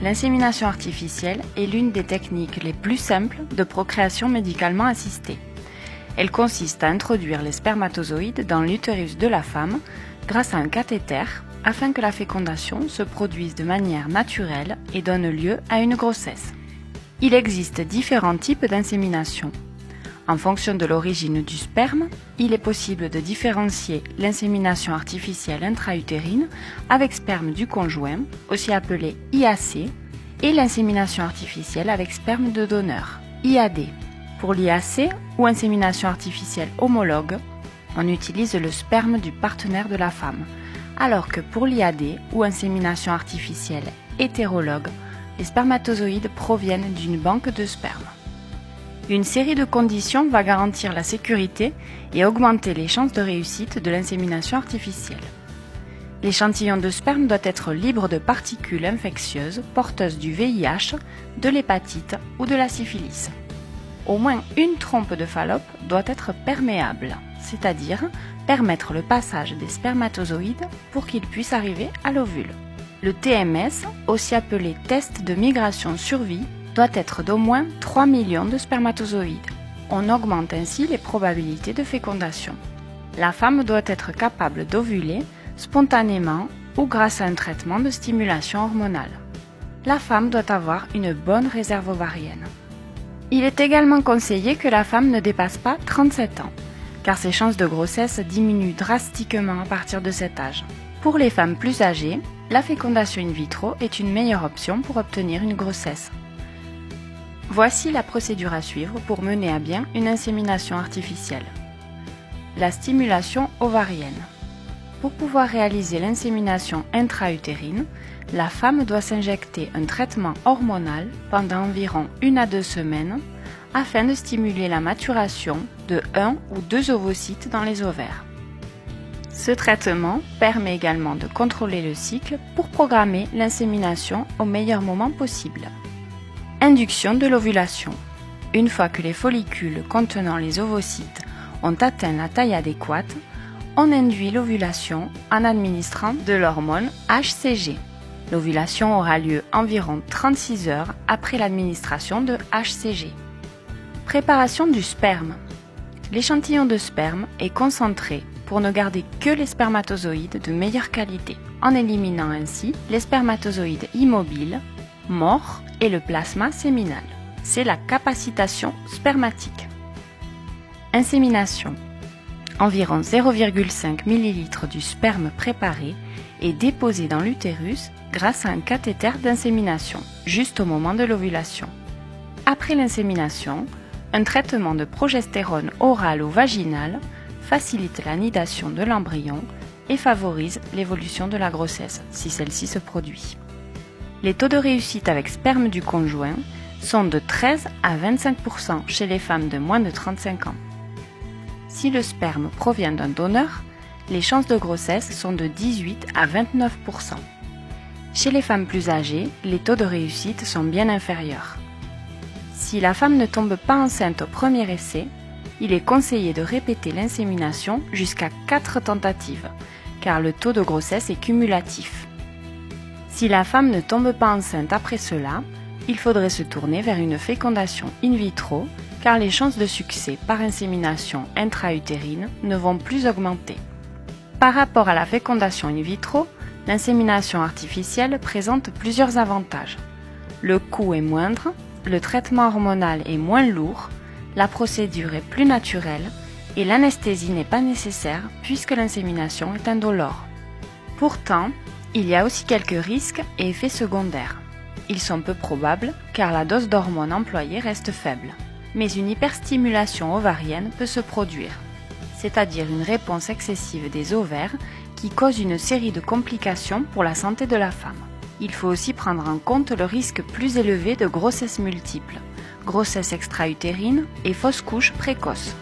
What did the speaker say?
L'insémination artificielle est l'une des techniques les plus simples de procréation médicalement assistée. Elle consiste à introduire les spermatozoïdes dans l'utérus de la femme grâce à un cathéter afin que la fécondation se produise de manière naturelle et donne lieu à une grossesse. Il existe différents types d'insémination. En fonction de l'origine du sperme, il est possible de différencier l'insémination artificielle intra-utérine avec sperme du conjoint, aussi appelée IAC, et l'insémination artificielle avec sperme de donneur, IAD. Pour l'IAC, ou insémination artificielle homologue, on utilise le sperme du partenaire de la femme, alors que pour l'IAD, ou insémination artificielle hétérologue, les spermatozoïdes proviennent d'une banque de sperme. Une série de conditions va garantir la sécurité et augmenter les chances de réussite de l'insémination artificielle. L'échantillon de sperme doit être libre de particules infectieuses porteuses du VIH, de l'hépatite ou de la syphilis. Au moins une trompe de Fallope doit être perméable, c'est-à-dire permettre le passage des spermatozoïdes pour qu'ils puissent arriver à l'ovule. Le TMS, aussi appelé test de migration-survie, doit être d'au moins 3 millions de spermatozoïdes. On augmente ainsi les probabilités de fécondation. La femme doit être capable d'ovuler spontanément ou grâce à un traitement de stimulation hormonale. La femme doit avoir une bonne réserve ovarienne. Il est également conseillé que la femme ne dépasse pas 37 ans, car ses chances de grossesse diminuent drastiquement à partir de cet âge. Pour les femmes plus âgées, la fécondation in vitro est une meilleure option pour obtenir une grossesse. Voici la procédure à suivre pour mener à bien une insémination artificielle. La stimulation ovarienne. Pour pouvoir réaliser l'insémination intra-utérine, la femme doit s'injecter un traitement hormonal pendant environ 1 à 2 semaines afin de stimuler la maturation de 1 ou 2 ovocytes dans les ovaires. Ce traitement permet également de contrôler le cycle pour programmer l'insémination au meilleur moment possible. Induction de l'ovulation. Une fois que les follicules contenant les ovocytes ont atteint la taille adéquate, on induit l'ovulation en administrant de l'hormone HCG. L'ovulation aura lieu environ 36 heures après l'administration de HCG. Préparation du sperme. L'échantillon de sperme est concentré pour ne garder que les spermatozoïdes de meilleure qualité, en éliminant ainsi les spermatozoïdes immobiles, morts et le plasma séminal. C'est la capacitation spermatique. Insémination. Environ 0,5 ml du sperme préparé est déposé dans l'utérus grâce à un cathéter d'insémination, juste au moment de l'ovulation. Après l'insémination, un traitement de progestérone oral ou vaginal facilite la nidation de l'embryon et favorise l'évolution de la grossesse si celle-ci se produit. Les taux de réussite avec sperme du conjoint sont de 13 à 25% chez les femmes de moins de 35 ans. Si le sperme provient d'un donneur, les chances de grossesse sont de 18 à 29%. Chez les femmes plus âgées, les taux de réussite sont bien inférieurs. Si la femme ne tombe pas enceinte au premier essai, il est conseillé de répéter l'insémination jusqu'à 4 tentatives, car le taux de grossesse est cumulatif. Si la femme ne tombe pas enceinte après cela, il faudrait se tourner vers une fécondation in vitro, car les chances de succès par insémination intra-utérine ne vont plus augmenter. Par rapport à la fécondation in vitro, l'insémination artificielle présente plusieurs avantages. Le coût est moindre, le traitement hormonal est moins lourd, la procédure est plus naturelle et l'anesthésie n'est pas nécessaire puisque l'insémination est indolore. Pourtant, il y a aussi quelques risques et effets secondaires. Ils sont peu probables car la dose d'hormones employée reste faible. Mais une hyperstimulation ovarienne peut se produire, c'est-à-dire une réponse excessive des ovaires qui cause une série de complications pour la santé de la femme. Il faut aussi prendre en compte le risque plus élevé de grossesse multiple, grossesse extra-utérine et fausse couche précoce.